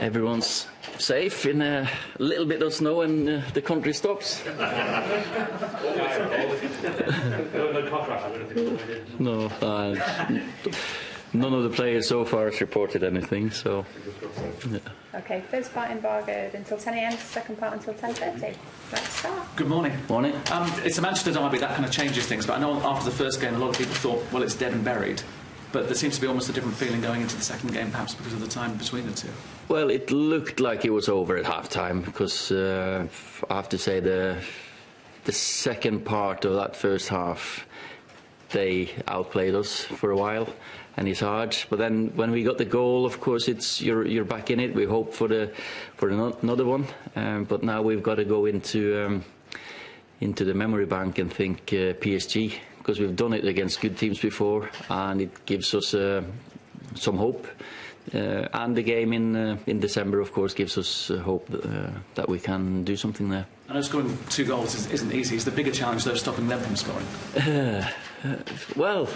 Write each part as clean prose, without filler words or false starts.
everyone's safe in a little bit of snow and the country stops. No, none of the players so far has reported anything, so... Yeah. Okay, first part embargoed until 10 a.m, second part until 10:30. Let's start. Good morning. Morning. It's a Manchester derby, that kind of changes things, but I know after the first game a lot of people thought, well, it's dead and buried. But there seems to be almost a different feeling going into the second game, perhaps because of the time between the two. Well, it looked like it was over at half-time, because I have to say the second part of that first half, they outplayed us for a while, and it's hard. But then when we got the goal, of course, it's you're back in it. We hope for another one, but now we've got to go into the memory bank and think PSG, because we've done it against good teams before, and it gives us some hope. And the game in December, of course, gives us hope that we can do something there. I know scoring 2 goals isn't easy. Is the bigger challenge, though, stopping them from scoring? Well,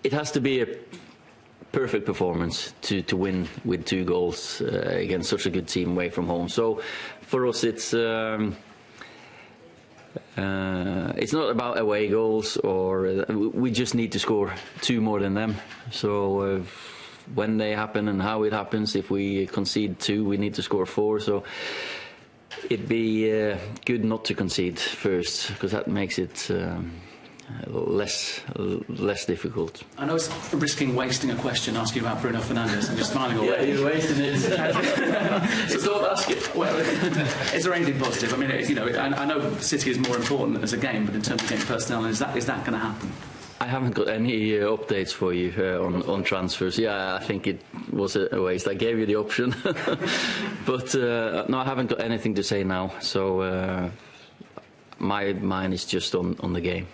it has to be a perfect performance to win with 2 goals against such a good team away from home. So for us, it's not about away goals, or we just need to score 2 more than them. So when they happen and how it happens, if we concede 2, we need to score 4. So it'd be good not to concede first, because that makes it less difficult. I know it's risking wasting a question asking about Bruno Fernandes. I'm just smiling already. Yeah, you're wasting it. So don't ask it. Well, is there anything positive? I mean, I know City is more important as a game, but in terms of game personnel, is that going to happen? I haven't got any updates for you on transfers. Yeah, I think it was a waste. I gave you the option, but no, I haven't got anything to say now. So my mind is just on the game.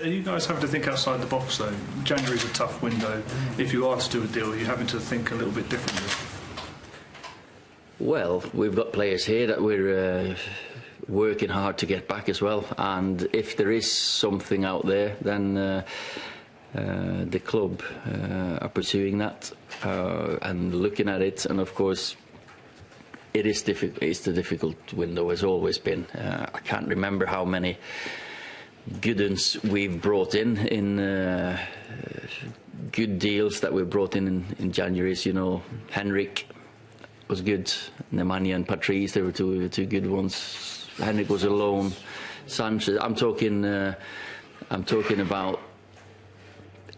You guys have to think outside the box, though. January's a tough window. If you are to do a deal, you're having to think a little bit differently. Well, we've got players here that we're working hard to get back as well, and if there is something out there, then the club are pursuing that and looking at it. And of course, it's the difficult window, has always been. I can't remember how many good uns we've brought in good deals that we brought in January. You know, Henrik was good, Nemanja and Patrice, they were two good ones. Henrik was a loan. Sanchez, I'm talking about.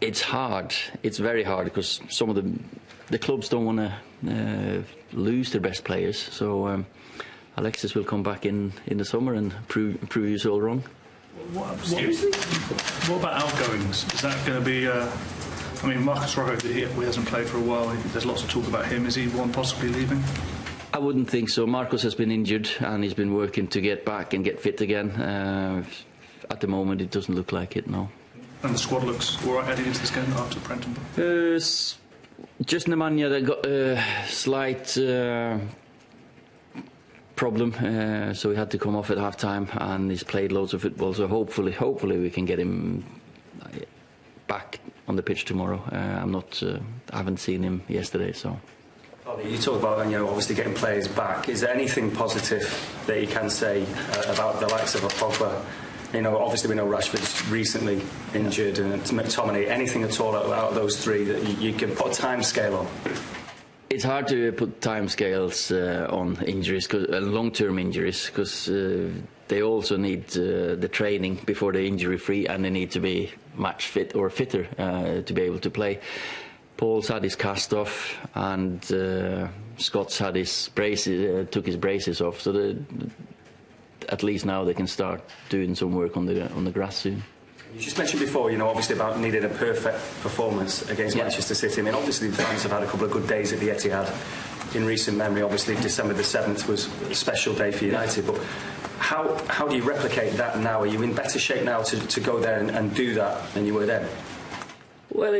It's hard. It's very hard, because some of the clubs don't want to lose their best players. So Alexis will come back in the summer and prove you all wrong. What about outgoings? Is that going to be? I mean, Marcus Rojo, he hasn't played for a while. There's lots of talk about him. Is he one possibly leaving? I wouldn't think so. Marcus has been injured and he's been working to get back and get fit again. At the moment, it doesn't look like it, no. And the squad looks all right heading into this game after Brenton? Just Nemanja that got a slight problem, so he had to come off at half-time, and he's played loads of football. So hopefully we can get him back on the pitch tomorrow. I haven't seen him yesterday, so. You talk about, obviously getting players back. Is there anything positive that you can say about the likes of a Pogba? Obviously we know Rashford's recently injured, and McTominay. Anything at all out of those 3 that you can put a time scale on? It's hard to put time scales on injuries, long-term injuries, because they also need the training before they're injury-free, and they need to be match fit or fitter to be able to play. Paul's had his cast off, and Scott's had his braces, took his braces off. So at least now they can start doing some work on the grass soon. You just mentioned before, obviously about needing a perfect performance against Manchester City. I mean, obviously the fans have had a couple of good days at the Etihad in recent memory. Obviously, December the 7th was a special day for United. But how do you replicate that now? Are you in better shape now to go there and do that than you were then? Well,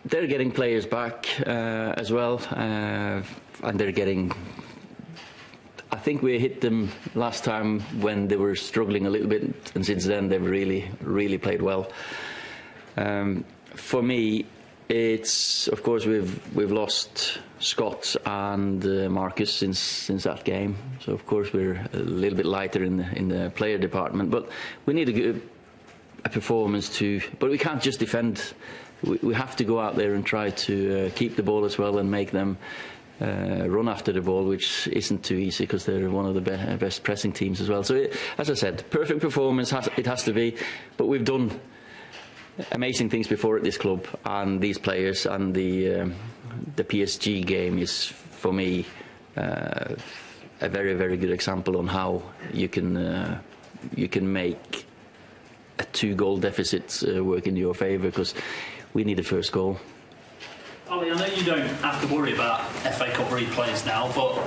they're getting players back as well, and they're getting. I think we hit them last time when they were struggling a little bit, and since then they've really played well. For me, It's of course we've lost Scott and Marcus since that game, so of course we're a little bit lighter in the player department. But we need a performance too. But we can't just defend. We have to go out there and try to keep the ball as well and make them run after the ball, which isn't too easy because they're one of the best pressing teams as well. So as I said, perfect performance it has to be. But we've done amazing things before at this club, and these players, and the PSG game is for me a very, very good example on how you can make a 2-goal deficit work in your favour, because we need the first goal. Ollie, I know you don't have to worry about FA Cup replays now, but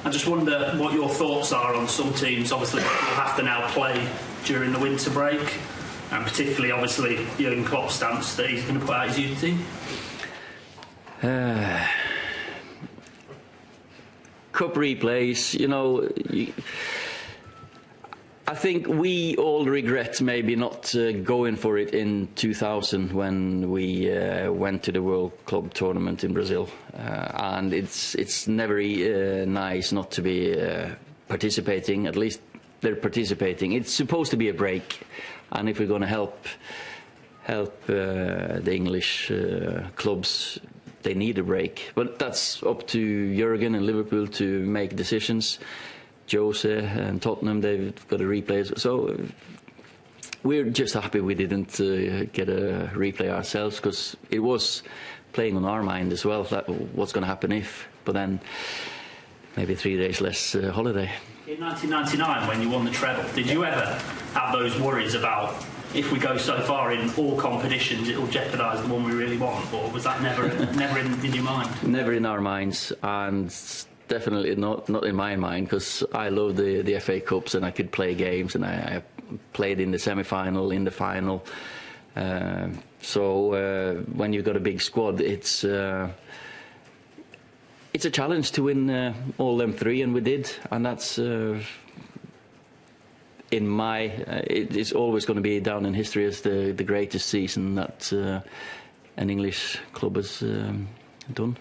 I just wonder what your thoughts are on some teams. Obviously, will have to now play during the winter break, and particularly, obviously, Jurgen Klopp's stance that he's going to put out his youth team. Cup replays, I think we all regret maybe not going for it in 2000 when we went to the World Club Tournament in Brazil, and it's never nice not to be participating. At least they're participating. It's supposed to be a break, and if we're going to help the English clubs, they need a break. But that's up to Jurgen and Liverpool to make decisions. Jose and Tottenham, they've got a replay. So we're just happy we didn't get a replay ourselves, because it was playing on our mind as well, that what's going to happen if. But then maybe 3 days less holiday. In 1999, when you won the treble, did you ever have those worries about if we go so far in all competitions, it will jeopardise the one we really want? Or was that never in your mind? Never in our minds, and definitely not in my mind, because I love the FA Cups and I could play games, and I played in the semi-final, in the final. So when you've got a big squad, it's a challenge to win all them 3, and we did, and that's it's always going to be down in history as the greatest season that an English club has done.